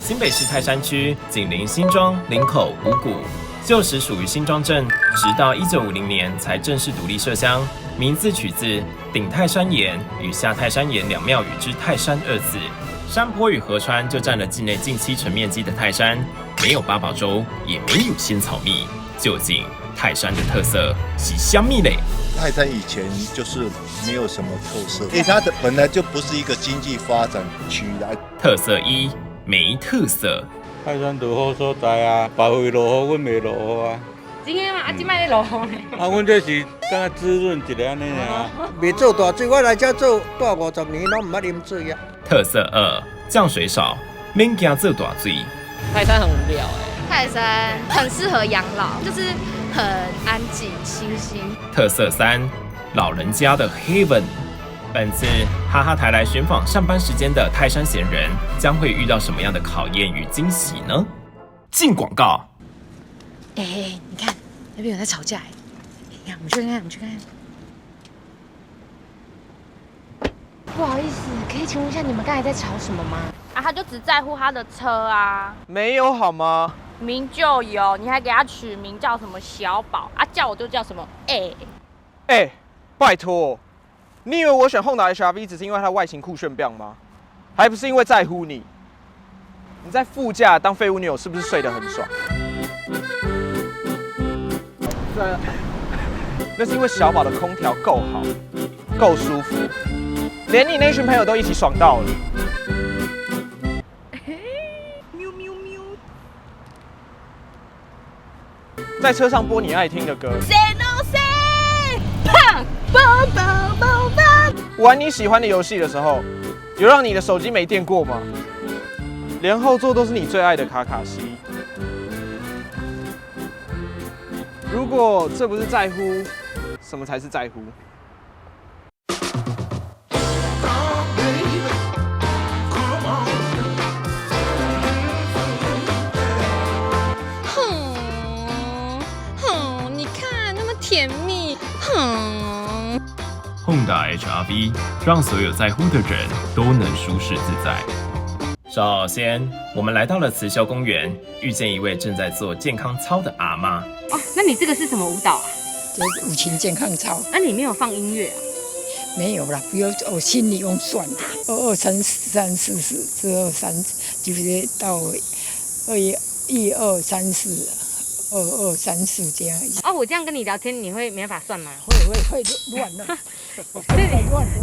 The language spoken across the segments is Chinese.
新北市泰山区紧邻新庄、林口、五股，旧时属于新庄镇，直到1950年才正式独立设乡。名字取自顶泰山岩与下泰山岩两庙宇之泰山二字。山坡与河川就占了境内近7成面积的泰山，没有八宝粥，也没有仙草蜜。究竟泰山的特色是什么嘞？泰山以前就是没有什么特色，因为它本来就不是一个经济发展区来。特色一，没特色。泰山落雨所在啊，别位落雨，阮袂落雨啊。真诶吗？即摆咧落雨呢。阮这是敢若滋润一个安尼尔。袂做大水，我来遮做大50年，拢毋捌啉水啊。特色二，降水少，免惊做大水。泰山很无聊泰山很适合养老，就是很安静、清新。特色三，老人家的 Heaven。本次哈哈台来寻访上班时间的泰山闲人，将会遇到什么样的考验与惊喜呢？进广告。你看那边有在吵架你看，我们去看看，我们去看看。不好意思，可以请问一下你们刚才在吵什么吗？啊，他就只在乎他的车啊，没有好吗？名就有，你还给他取名叫什么小宝啊？叫我就叫什么拜托，你以为我选 Honda HR-V 只是因为它的外形酷炫棒吗？还不是因为在乎你？你在副驾当废物女友是不是睡得很爽？那是因为小宝的空调够好，够舒服，连你那群朋友都一起爽到了。喵喵喵！在车上播你爱听的歌。Say no say， 胖宝宝宝宝。玩你喜欢的游戏的时候，有让你的手机没电过吗？连后座都是你最爱的卡卡西。如果这不是在乎，什么才是在乎？你看那么甜蜜Honda HR-V 让所有在乎的人都能舒适自在。首先，我们来到了慈修公园，遇见一位正在做健康操的阿妈。哦，那你这个是什么舞蹈啊？这五禽健康操。那你没有放音乐啊？没有啦，不要我心里用算的，2234就是到12342234这样。哦，我这样跟你聊天，你会没办法算吗？会乱了，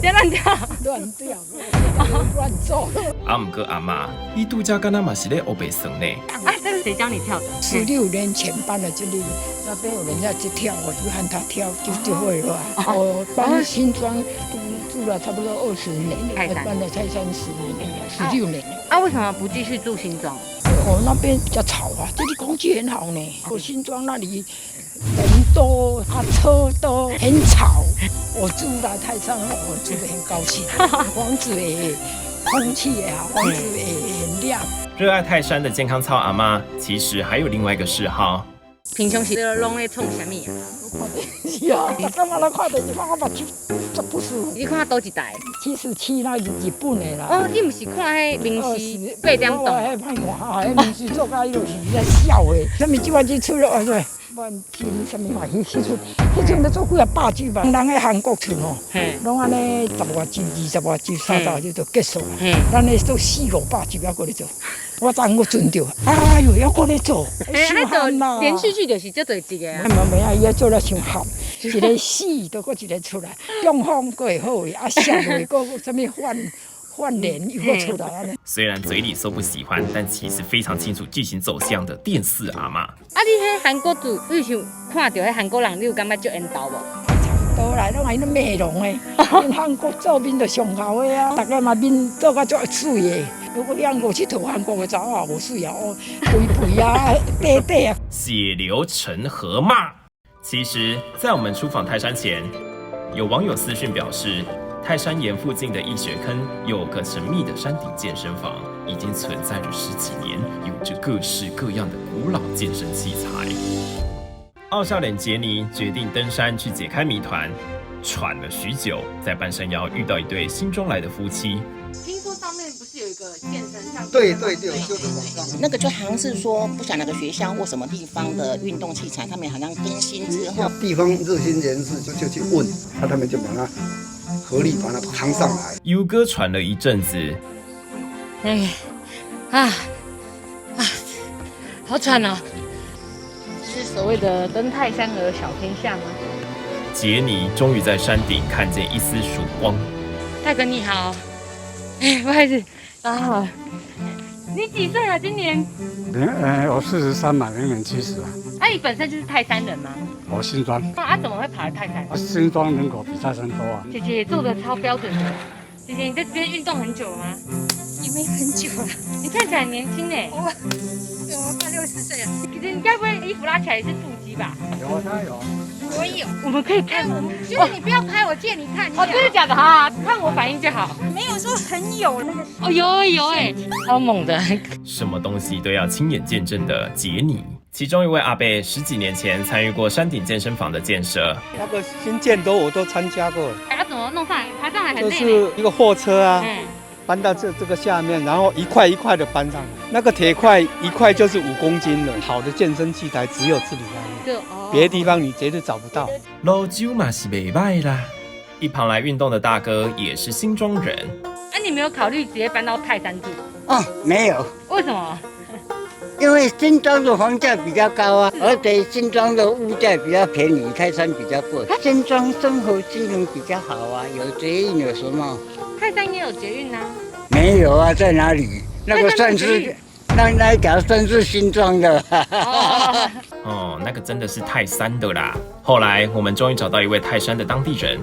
别乱跳，乱掉，乱做。不过阿妈，你度假敢若嘛是咧黑白算呢？这是谁教你跳的16年前搬了这里，那边有人家去跳，我就和他跳，就会了。我搬新庄住了差不多20年，搬了才30年，16年。为什么不继续住新庄？那边比较吵啊，这里空气很好呢。我新庄那里人多车多，很吵。我住在泰山，我住得很高兴，房子也空气也好，房子也很亮。热爱泰山的健康操阿妈，其实还有另外一个嗜好。平常时拢在创什么啊？是啊，干嘛来看电视？看我目睭这不舒服。你看多一台77那日本的啦。哦，你不是看迄明视8点档？我歹看，迄明视做甲伊就是在笑的。什么即摆日出了，万金什么嘛，迄阵要做几啊百集吧。人喺韩国村哦，拢安尼10外集、20外集、30外集就结束了。咱咧做4、500集还过咧做。我昨我存着，哎呦，还过咧做，伤寒啦。连续剧就是这多一个啊。没啊，伊做了伤寒，一个死，都搁一个出来，中风过会好的，下回搁什么换脸又搁出来安尼。虽然嘴里说不喜欢，但其实非常清楚剧情走向的电视阿嬷。你迄韩国剧，你像看到迄韩国人，你有感觉足缘投无？差不多啦，拢系那美容的，韩国做面就上好的啊，大家嘛面做甲足水的。如果养50头韩国的查某无水啊，肥肥啊，短短啊。血流成河骂。其实，在我们出访泰山前，有网友私讯表示，泰山岩附近的义学坑有个神秘的山顶健身房，已经存在了10几年，有着各式各样的古老健身器材。傲笑脸杰尼决定登山去解开谜团，喘了许久，在半山腰遇到一对新庄来的夫妻。听说上面不是有一个健身像对，就是往上。那个就好像是说，不晓得哪个学校或什么地方的运动器材，他们好像更新之后，地方热心人士就去问，他们就把它合力把它扛上来。U 哥传了一阵子，好喘哦。是所谓的登泰山而小天下吗？杰尼终于在山顶看见一丝曙光。大哥你好，不好意思，大家好。你几岁啊？今年？我43嘛，明年70啊。你本身就是泰山人吗？我新庄。怎么会跑来泰山？新庄人口比泰山多啊。姐姐做的超标准的。姐姐，你在这边运动很久了吗？也没很久了。你看起来很年轻呢。我快60岁了。姐姐，你该不会衣服拉起来也是腹肌吧？有啊，他有。我有。我们可以看。就是你不要拍，我借你看。真的假的哈？看我反应就好。没有说很有那个。有超猛的。什么东西都要亲眼见证的杰尼。其中一位阿伯10几年前参与过山顶健身房的建设，那个新建我都参加过。怎么弄上来？爬上来很累。就是一个货车啊，搬到这个下面，然后一块一块的搬上来。那个铁块一块就是5公斤了。好的健身器材只有这里而已，别的地方你绝对找不到。老酒嘛是没卖啦。一旁来运动的大哥也是新庄人。你没有考虑直接搬到泰山住？没有。为什么？因为新庄的房价比较高啊，而且新庄的物价比较便宜，泰山比较贵。新庄生活机能比较好啊，有捷运有什么？泰山也有捷运啊。没有啊，在哪里？那个算是那一条算是新庄的。那个真的是泰山的啦。后来我们终于找到一位泰山的当地人。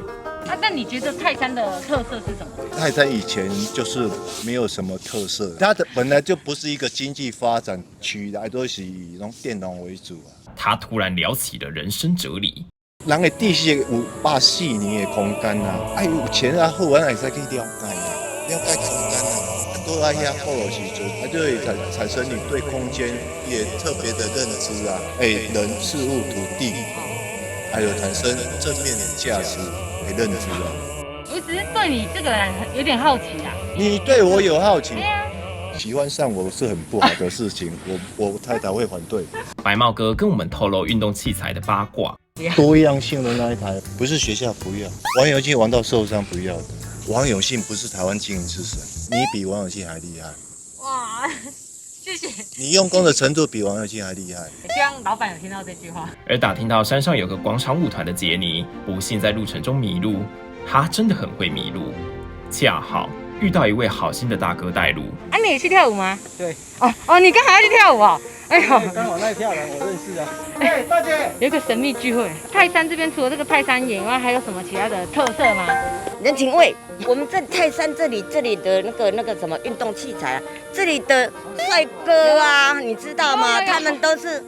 那你觉得泰山的特色是什么？泰山以前就是没有什么特色，它本来就不是一个经济发展区，都是以电农为主啊。他突然聊起了人生哲理。人的知识有84年的空间啊，有钱啊好，咱会使去了解啊，了解空间啊，都在遐好的时阵，就会产生你对空间也特别的认知啊，人事物土地，还有产生正面的价值的认知啊。我只是对你这个人有点好奇啊。你对我有好奇？对啊。喜欢上我是很不好的事情，我太太会反对。白帽哥跟我们透露运动器材的八卦。多样性的那一台，不是学校不要，王永庆玩到受伤不要的。王永庆不是台湾经营之神，你比王永庆还厉害。哇，谢谢。你用功的程度比王永庆还厉害。希望老板有听到这句话。而打听到山上有个广场舞团的杰尼，不幸在路程中迷路。他真的很会迷路，恰好遇到一位好心的大哥带路。你也去跳舞吗？对。你刚好要去跳舞哦。哎呦，刚好那跳人我认识啊。大姐，有一个神秘聚会。泰山这边除了这个泰山岩以外，还有什么其他的特色吗？人情味。我们在泰山这里的那个什么运动器材啊，这里的帅哥啊，你知道吗？他们都是。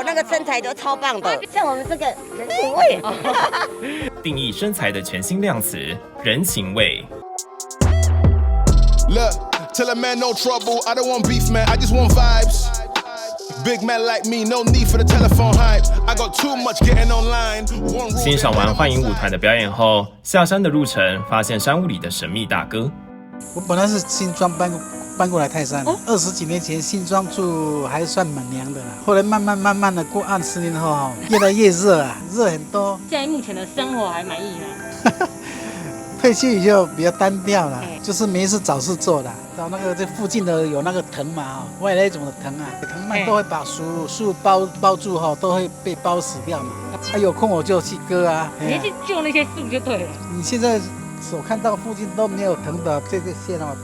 那个身材都超棒的，像我们这个人情味。定义身材的全新量词：人情味。Look, tell a man no trouble. I don't want beef, man. I just want vibes. Big man like me, no need for the telephone hype. I got too much getting online. 欣赏完幻影舞团的表演后，下山的路程发现山屋里的神秘大哥。我本来是新庄搬过来泰山，20几年前新庄住还算蛮凉的啦，后来慢慢的过20年后，越来越热啊，热很多。现在目前的生活还满意吗？退休以后比较单调了，就是没事找事做了。到那个这附近的有那个藤嘛，外来种的藤啊，藤蔓都会把树包住哈，都会被包死掉嘛。有空我就去割啊，你去救那些树就对了。你现在所看到附近都没有藤的这个线哦，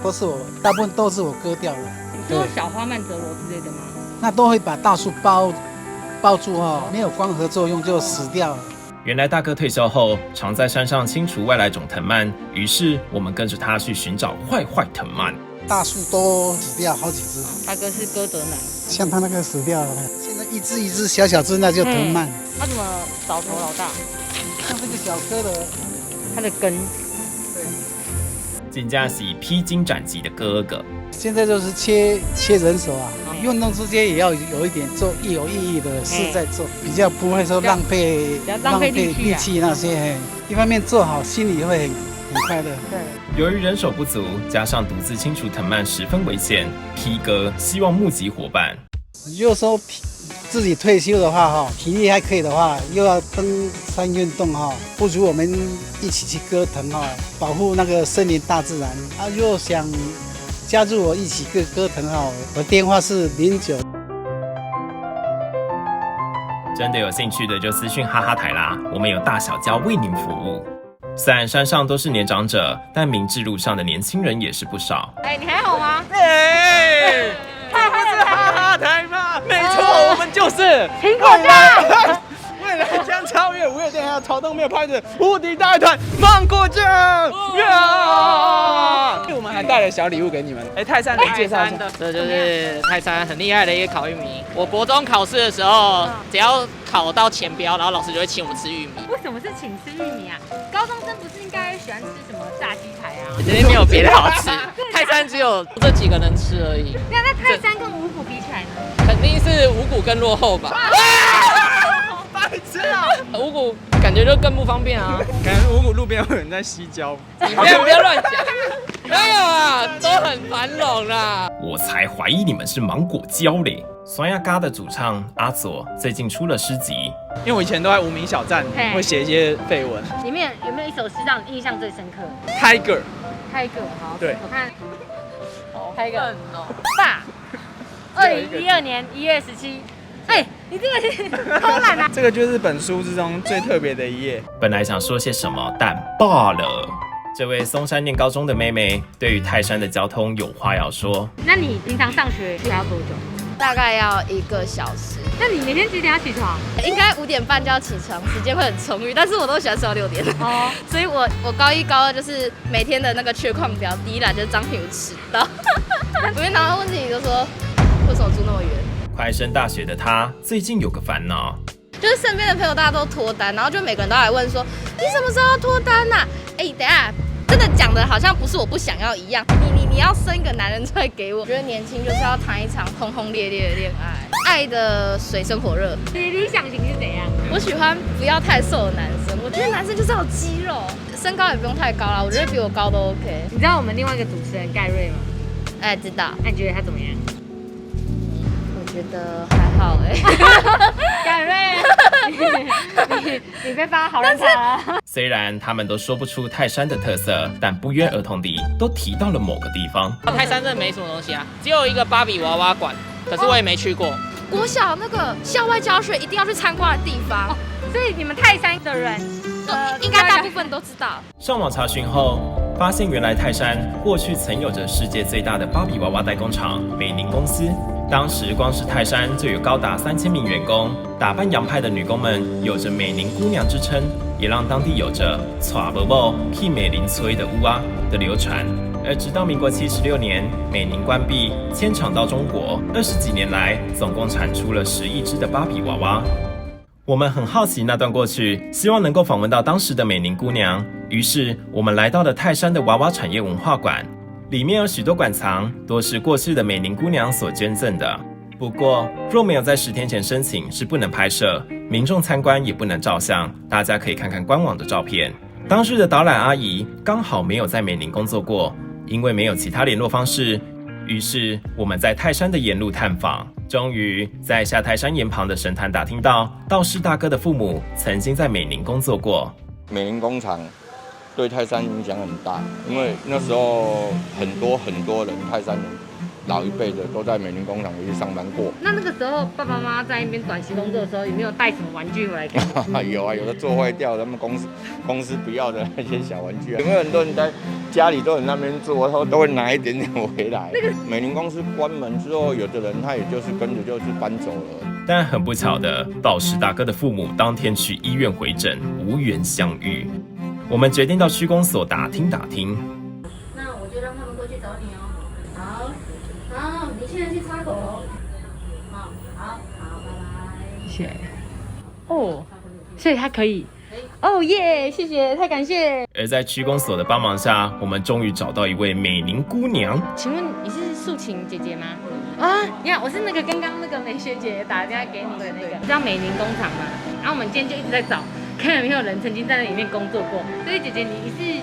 大部分都是我割掉的。你说小花曼陀罗之类的吗？那都会把大树包住哈，没有光合作用就死掉了。原来大哥退休后常在山上清除外来种藤蔓，于是我们跟着他去寻找坏藤蔓。大树都死掉好几只。大哥是割得男，像他那个死掉了，现在一只小只那就藤蔓。他怎么找头老大？像这个小颗的，它的根。真正是披荆斩棘的哥哥。现在就是缺人手啊，运动之间也要有一点做有意义的事在做，比较不会说浪费力气那些。一方面做好，心里会很快乐。对。由于人手不足，加上独自清除藤蔓十分危险，P 哥希望募集伙伴。有时候自己退休的话，体力还可以的话，又要登山运动不如我们一起去割藤保护那个森林大自然。如果想加入我一起割藤我的电话是09。真的有兴趣的就私讯哈哈台啦，我们有大小教为您服务。虽然山上都是年长者，但明志路上的年轻人也是不少。你还好吗？他不是哈哈台吗？没错，我们就是苹果酱。未来将超越五月天还有草东没有拍的无敌大团芒果酱。我们还带了小礼物给你们。泰山，介绍一下。这就是泰山很厉害的一个烤玉米。我国中考试的时候，只要考到前标，然后老师就会请我们吃玉米。为什么是请吃玉米啊？高中生不是应该喜欢吃什么炸鸡排啊？这边没有别的好吃，泰山只有这几个能吃而已。那泰山跟五股比起来呢？肯定是五股更落后吧。白痴啊！五股感觉就更不方便啊。感觉五股路边有人在吸胶。你不要乱讲。没有啊，都很繁荣啦。我才怀疑你们是芒果胶嘞。酸鸭嘎的主唱阿佐最近出了诗集，因为我以前都在无名小站会写一些绯闻。里面有没有一首诗让你印象最深刻 ？Tiger， 好，对，我看。Tiger 爸，2012年1月17。你这个是偷懒啊！这个就是本书之中最特别的一页。本来想说些什么，但罢了。这位松山念高中的妹妹对于泰山的交通有话要说。那你平常上学需要多久？大概要1个小时。那你每天几点要起床？应该5点半就要起床，时间会很充裕。但是我都喜欢睡到6点。所以我高1、高2就是每天的那个缺矿表，第一栏就是张品如迟到。我们常常问自己就说，为什么住那么远？快升大学的她最近有个烦恼，就是身边的朋友大家都脱单，然后就每个人都来问说，你什么时候要脱单啊？等一下。真的讲的好像不是我不想要一样，你要生一个男人出来给我。我觉得年轻就是要谈一场轰轰烈烈的恋爱，爱的水深火热。你理想型是怎样？我喜欢不要太瘦的男生，我觉得男生就是要有肌肉，身高也不用太高啦，我觉得比我高都 OK。你知道我们另外一个主持人盖瑞吗？知道。那你觉得他怎么样？我觉得还好盖瑞，你被发好人卡了。虽然他们都说不出泰山的特色，但不约而同地都提到了某个地方。泰山真的没什么东西啊，只有一个芭比娃娃馆，可是我也没去过。国小那个校外教学一定要去参观的地方，所以你们泰山的人，应该大部分都知道。上网查询后，发现原来泰山过去曾有着世界最大的芭比娃娃代工厂美宁公司。当时光是泰山就有高达3000名员工，打扮洋派的女工们有着美宁姑娘之称，也让当地有着“娶伯母去美林催的屋啊”的流传。而直到民国76年，美宁关闭，迁厂到中国，20几年来，总共产出了10亿只的芭比娃娃。我们很好奇那段过去，希望能够访问到当时的美宁姑娘，于是我们来到了泰山的娃娃产业文化馆。里面有许多馆藏，多是过去的美宁姑娘所捐赠的。不过，若没有在10天前申请，是不能拍摄，民众参观也不能照相。大家可以看看官网的照片。当时的导览阿姨刚好没有在美宁工作过，因为没有其他联络方式，于是我们在泰山的沿路探访。终于在下泰山岩旁的神坛打听到，道士大哥的父母曾经在美宁工作过。美宁工厂对泰山影响很大，因为那时候很多人，泰山人老一辈的都在美宁工厂回去上班过。那个时候爸爸妈妈在那边短期工作的时候，有没有带什么玩具回来给你？有啊，有的做坏掉，他们公司不要的那些小玩具，有没有很多人在家里都在那边做，他都会拿一点点回来。美宁公司关门之后，有的人他也就是跟着就是搬走了。但很不巧的，道士大哥的父母当天去医院回诊，无缘相遇。我们决定到区公所打听。那我就让他们过去找你哦。好，你现在去擦口头。好，拜拜。谢谢。所以他可以。耶！谢谢，太感谢。而在区公所的帮忙下，我们终于找到一位美宁姑娘。请问你是素琴姐姐吗？你看我是那个刚刚那个美学姐打电话给你的那个，你知道美宁工厂吗？然后我们今天就一直在找，看有没有人曾经在那里面工作过。所以姐姐你是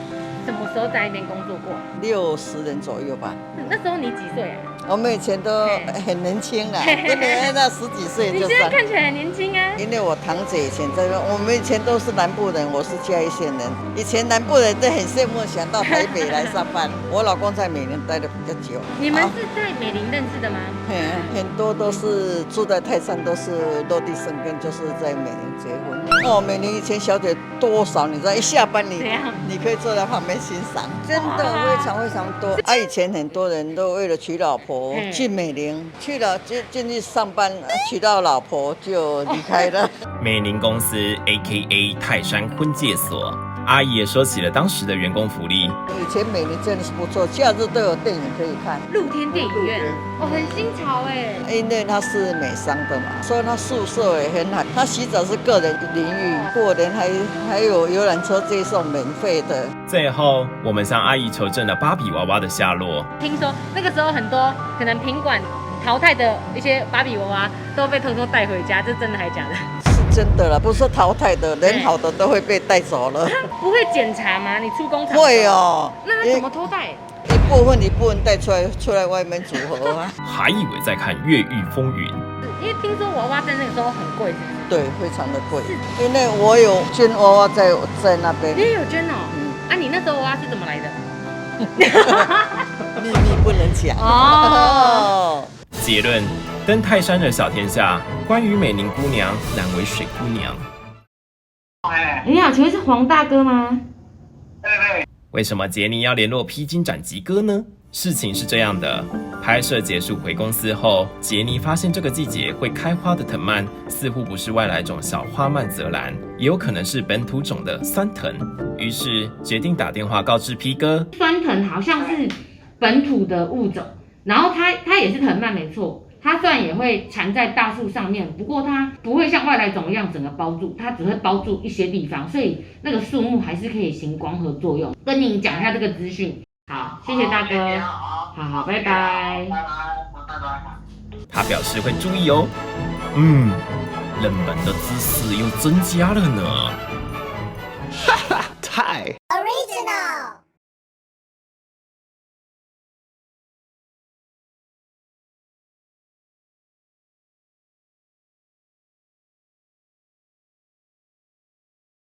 什么时候在那边工作过？60年左右吧。那时候你几岁啊？我们以前都很年轻啦，因为那10几岁就。你现在看起来很年轻啊。因为我堂姐以前在那，我们以前都是南部人，我是嘉义县人。以前南部人都很羡慕，想到台北来上班。我老公在美林待的比较久。你们是在美林认识的吗？很多都是住在泰山，都是落地生根，就是在美林结婚。哦，美林以前小姐多少？你知道，一下班你可以坐在旁边欣赏，真的非常非常多。以前很多人都为了娶老婆进美林，去了进去上班，娶到老婆就离开了。美林公司 AKA 泰山婚介所，阿姨也说起了当时的员工福利。以前美林真的是不错，假日都有电影可以看，露天电影院，很新潮哎。因为它是美商的嘛，所以它宿舍也很好。它洗澡是个人淋浴，过年还有游览车接送免费的。最后，我们向阿姨求证了芭比娃娃的下落。听说那个时候很多可能品管淘汰的一些芭比娃娃都被偷偷带回家，这真的还假的？是真的啦，不是淘汰的，人好的都会被带走了。不会检查吗？你出工厂会哦。那他怎么偷带？一部分一部分带出来外面组合啊。还以为在看《越狱风云》，因为听说娃娃在那个时候很贵，对，非常的贵。因为我有捐娃娃在那边。你也有捐哦？啊，你那时候娃娃是怎么来的？秘密不能讲哦。结论：登泰山的小天下，关于美林姑娘难为水姑娘。你好，请问是黄大哥吗？对。为什么杰尼要联络披荆斩棘哥呢？事情是这样的，拍摄结束回公司后，杰尼发现这个季节会开花的藤蔓似乎不是外来种小花蔓泽兰，也有可能是本土种的酸藤，于是决定打电话告知 P 哥。酸藤好像是本土的物种，然后它也是藤蔓没错。它虽然也会缠在大树上面，不过它不会像外来种一样整个包住，它只会包住一些地方，所以那个树木还是可以行光合作用。跟你讲一下这个资讯。好，谢谢大哥。好，拜拜。他表示会注意哦。冷门的知识又增加了呢。哈哈，太。